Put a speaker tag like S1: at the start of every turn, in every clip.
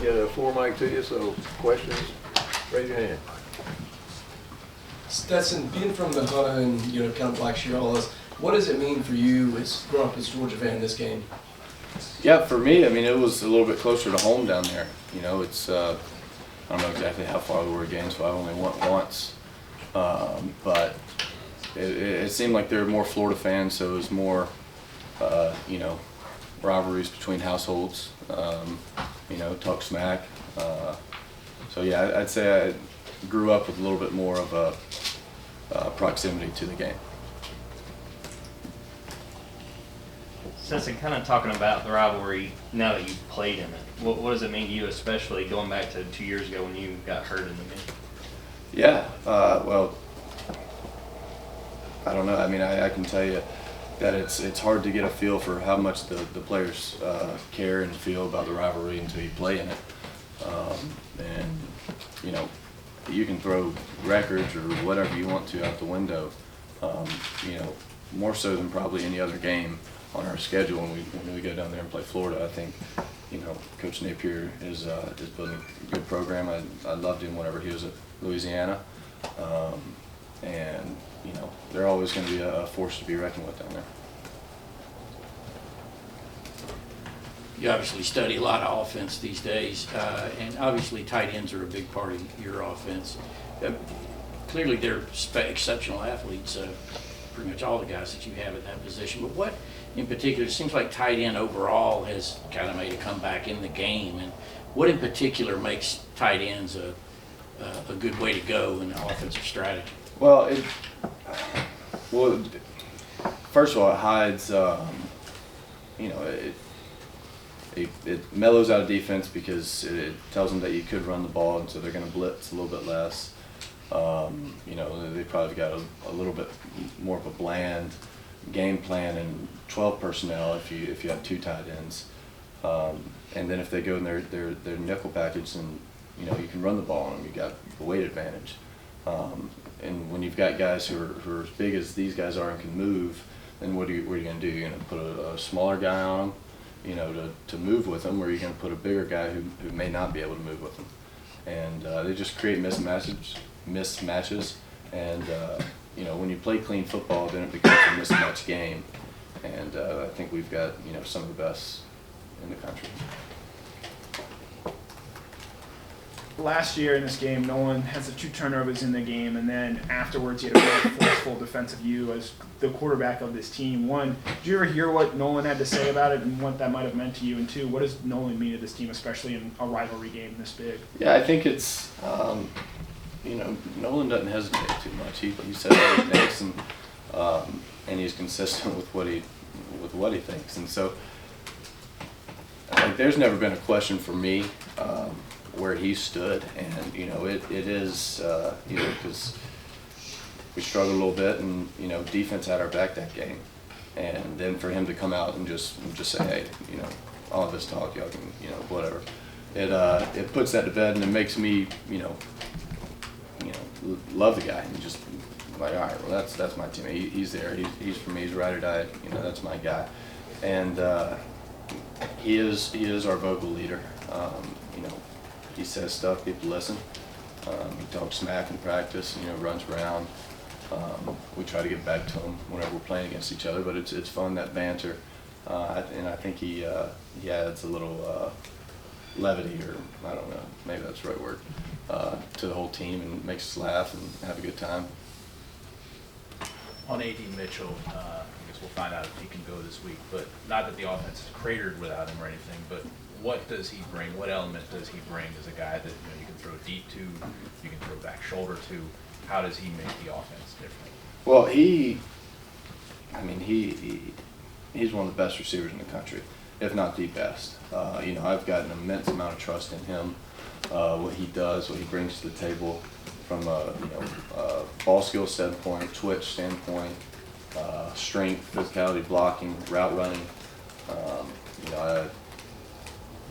S1: get a floor mic to you, so questions, raise your hand.
S2: Stetson, being from the Hunter and kind of Black Shear, all this, what does it mean for you as growing up as a Georgia fan in this game?
S3: Yeah, for me, I mean, it was a little bit closer to home down there. It's I don't know exactly how far we were Gainesville. I only went once, but it seemed like there were more Florida fans, so it was more, rivalries between households. Talk smack. So yeah, I'd say I grew up with a little bit more of a proximity to the game.
S4: Stetson, kind of talking about the rivalry now that you've played in it, what does it mean to you, especially going back to 2 years ago when you got hurt in the game?
S3: Yeah, well, I don't know. I mean, I can tell you that it's hard to get a feel for how much the players care and feel about the rivalry until you play in it. And, you can throw records or whatever you want to out the window, more so than probably any other game on our schedule when we go down there and play Florida. I think, Coach Napier is building a good program. I loved him whenever he was at Louisiana. And, they're always going to be a force to be reckoned with down there.
S5: You obviously study a lot of offense these days, and obviously tight ends are a big part of your offense. Clearly they're exceptional athletes, pretty much all the guys that you have at that position. But what in particular, it seems like tight end overall has kind of made a comeback in the game, and what in particular makes tight ends a good way to go in the offensive strategy?
S3: Well, first of all, it hides, it mellows out a defense because it tells them that you could run the ball, and so they're going to blitz a little bit less. They probably got a little bit more of a bland game plan and 12 personnel if you have two tight ends. And then if they go in their nickel package, and you can run the ball on them, you got the weight advantage. And when you've got guys who are as big as these guys are and can move, then what are you going to do? You're going to put a smaller guy on them, to move with them, or you're going to put a bigger guy who may not be able to move with them. And they just create mismatches. And when you play clean football, then it becomes a mismatch game. And I think we've got some of the best in the country.
S6: Last year in this game, Nolan has the 2 turnovers in the game, and then afterwards he had a very forceful defensive view as the quarterback of this team. One, did you ever hear what Nolan had to say about it and what that might have meant to you? And two, what does Nolan mean to this team, especially in a rivalry game this big?
S3: Yeah, I think it's, Nolan doesn't hesitate too much. He says what he thinks, and he's consistent with what he thinks. And so, there's never been a question for me where he stood, and it is because we struggled a little bit, and defense had our back that game, and then for him to come out and just say, hey, all this talk, y'all can whatever, it puts that to bed, and it makes me love the guy, and just like, all right, well that's my team. He's there. He's for me. He's ride or die. That's my guy, and he is our vocal leader. He says stuff, people listen. He talks smack in practice, runs around. We try to get back to him whenever we're playing against each other, but it's fun, that banter. And I think he adds a little levity, or I don't know, maybe that's the right word, to the whole team, and makes us laugh and have a good time.
S7: On A.D. Mitchell, I guess we'll find out if he can go this week, but not that the offense is cratered without him or anything, but what does he bring? What element does he bring as a guy that you can throw deep to, you can throw back shoulder to? How does he make the offense different?
S3: Well, he's one of the best receivers in the country, if not the best. I've got an immense amount of trust in him, what he does, what he brings to the table from a ball skill standpoint, twitch standpoint, strength, physicality, blocking, route running.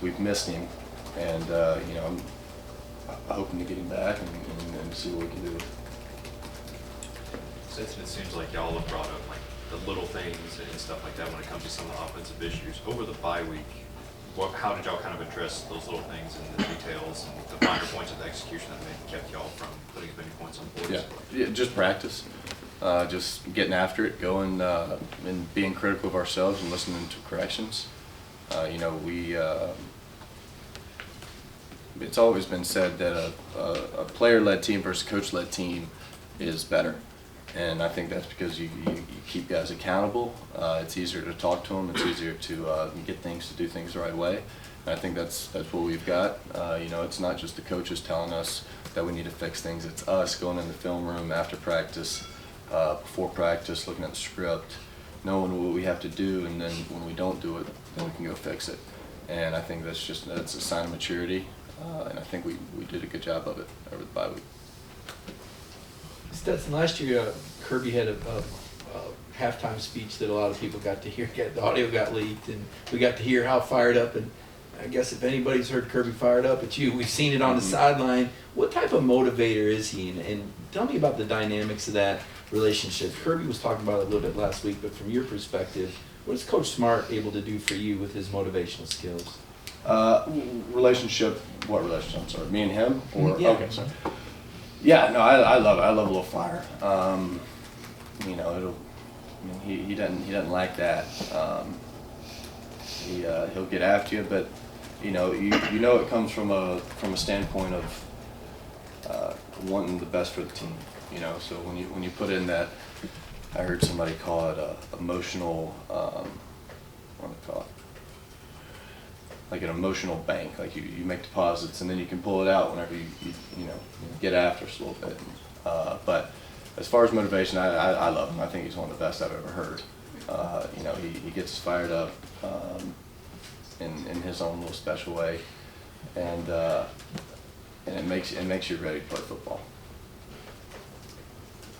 S3: We've missed him, and I'm hoping to get him back and see what we can do.
S8: Since it seems like y'all have brought up like the little things and stuff like that when it comes to some of the offensive issues over the bye week, how did y'all kind of address those little things and the details and the finer points of the execution that maybe kept y'all from putting as many points on the board?
S3: Yeah, just practice. Just getting after it, going and being critical of ourselves and listening to corrections. You know, it's always been said that a player-led team versus a coach-led team is better. And I think that's because you keep guys accountable. It's easier to talk to them. It's easier to get things, to do things the right way. And I think that's what we've got. You know, it's not just the coaches telling us that we need to fix things. It's us going in the film room after practice, before practice, looking at the script, knowing what we have to do, and then when we don't do it, then we can go fix it. And I think that's a sign of maturity. And I think we did a good job of it over the bye week.
S9: Stetson, last year Kirby had a halftime speech that a lot of people got to hear. The audio got leaked, and we got to hear how fired up. And I guess if anybody's heard Kirby fired up, it's you. We've seen it on the sideline. What type of motivator is he? And tell me about the dynamics of that relationship. Kirby was talking about it a little bit last week, but from your perspective, what is Coach Smart able to do for you with his motivational skills?
S3: Relationship, what relationship? I'm sorry, me and him? Or,
S9: yeah.
S3: Okay, sorry. Yeah, no, I love it. I love a little fire. You know, he doesn't like that. He'll get after you, but you know it comes from a standpoint of wanting the best for the team. You know, so when you put in that, I heard somebody call it emotional. What do they call it? Like an emotional bank. Like you make deposits and then you can pull it out whenever you get after us a little bit. But as far as motivation, I love him. I think he's one of the best I've ever heard. You know, he gets us fired up in his own little special way, and it makes you ready to play football.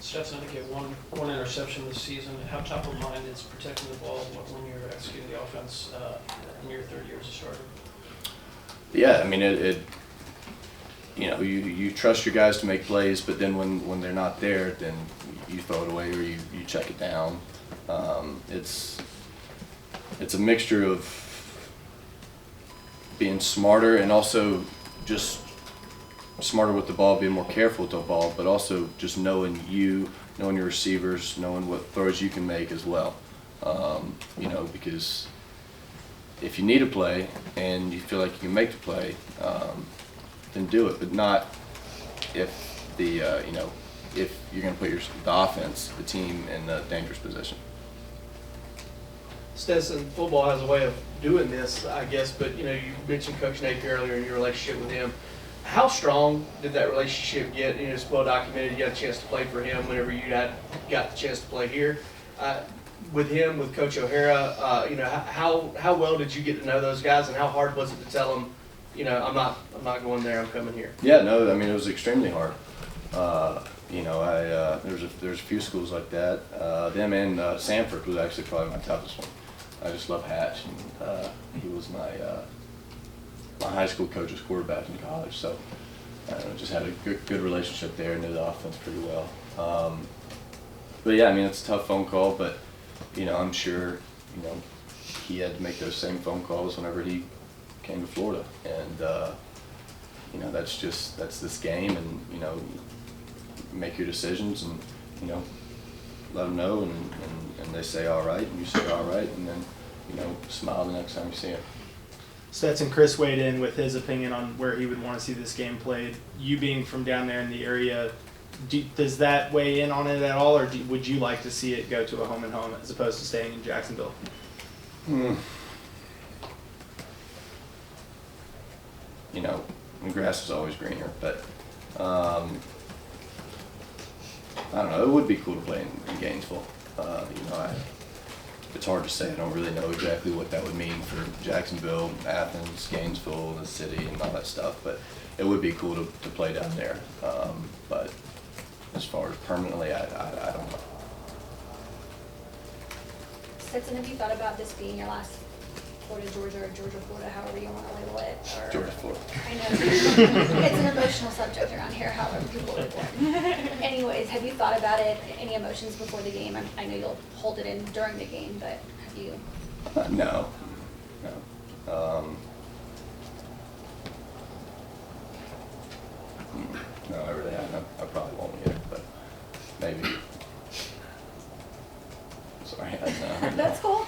S10: Stetson, I think you had one interception this season. How top of mind is protecting the ball when you're executing the offense in your third year as a starter?
S3: Yeah, I mean you know, you trust your guys to make plays, but then when they're not there, then you throw it away or you check it down. It's a mixture of being smarter and also just smarter with the ball, being more careful with the ball, but also just knowing your receivers, knowing what throws you can make as well. You know, because if you need a play and you feel like you can make the play, then do it, but not if if you're going to put the offense, the team, in a dangerous position.
S2: Stetson, football has a way of doing this, I guess, but you mentioned Coach Napier earlier and your relationship with him. How strong did that relationship get? It's well documented. You got a chance to play for him whenever you got the chance to play here. With him, with Coach O'Hara, how well did you get to know those guys, and how hard was it to tell them, I'm not going there, I'm coming here?
S3: Yeah, no, I mean it was extremely hard. There's a few schools like that. Them and Sanford was actually probably my toughest one. I just love Hatch, and he was my high school coach's quarterback in college, so I just had a good relationship there, knew the offense pretty well. But yeah, I mean, it's a tough phone call, but I'm sure he had to make those same phone calls whenever he came to Florida, and that's this game, and make your decisions, and let them know, and they say all right, and you say all right, and then smile the next time you see them.
S6: Stetson, Chris weighed in with his opinion on where he would want to see this game played. You being from down there in the area, does that weigh in on it at all, or would you like to see it go to a home and home as opposed to staying in Jacksonville? The grass is always greener, but I don't know. It would be cool to play in Gainesville. It's hard to say. I don't really know exactly what that would mean for Jacksonville, Athens, Gainesville, the city, and all that stuff. But it would be cool to play down there. But as far as permanently, I don't know.
S11: Stetson, have you thought about this being your last Florida, Georgia, or Georgia, Florida, however you want to label it? Or,
S3: Georgia, Florida.
S11: I know. It's an emotional subject around here, however people label it. Anyways, have you thought about it? Any emotions before the game? I know you'll hold it in during the game, but have you?
S3: No. maybe. Sorry, I know.
S11: That's cool.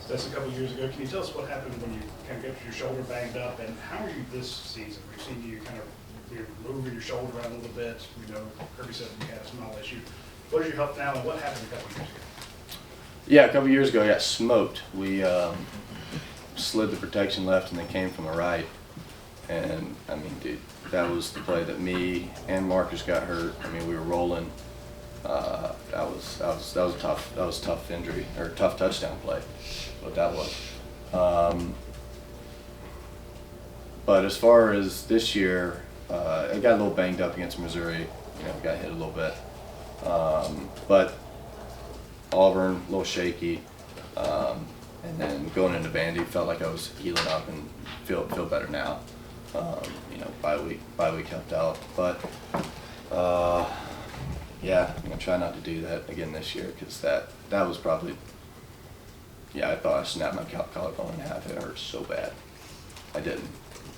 S12: That's a couple of years ago. Can you tell us what happened when you kind of got your shoulder banged up, and how are you this season? We've seen you kind of, you're moving your shoulder around a little bit. We know Kirby said you had a small issue. What is your health now, and what happened a couple of years ago?
S3: Yeah, a couple years ago I got smoked. We slid the protection left and they came from the right. And I mean, dude, that was the play that me and Marcus got hurt. I mean, we were rolling. That was a tough injury, or tough touchdown play. What that was. But as far as this year, I got a little banged up against Missouri. You know, got hit a little bit. But Auburn, a little shaky. And then going into Vandy, felt like I was healing up and feel better now. You know, bye week helped out. But yeah, I'm gonna try not to do that again this year, because that was probably, yeah, I thought I snapped my collarbone in half. It hurt so bad. I didn't.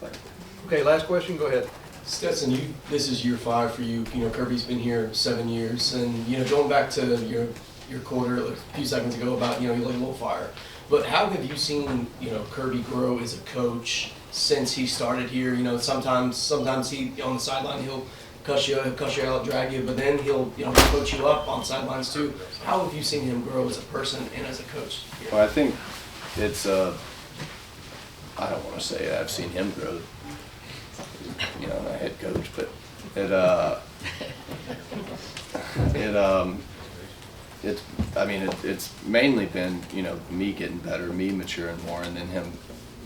S3: But.
S1: Okay, last question, go ahead.
S13: Stetson, this is year 5 for you. You know, Kirby's been here 7 years, and you know, going back to your quarter like a few seconds ago about, you know, you lit a little fire. But how have you seen, you know, Kirby grow as a coach since he started here? You know, sometimes he on the sideline he'll cuss you out, drag you, but then he'll, you know, coach you up on sidelines too. How have you seen him grow as a person and as a coach here?
S3: Well, I think it's I don't want to say I've seen him grow, you know, a head coach, but it's mainly been, you know, me getting better, me maturing more, and then him,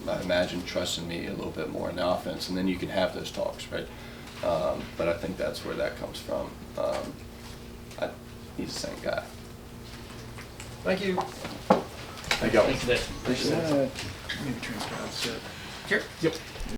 S3: I imagine, trusting me a little bit more in the offense, and then you can have those talks, right? But I think that's where that comes from. He's the same guy.
S1: Thank you.
S3: Thank y'all.
S5: Thanks for that.
S3: Appreciate it.
S6: Maybe transfer out.
S5: Sure.
S6: Yep.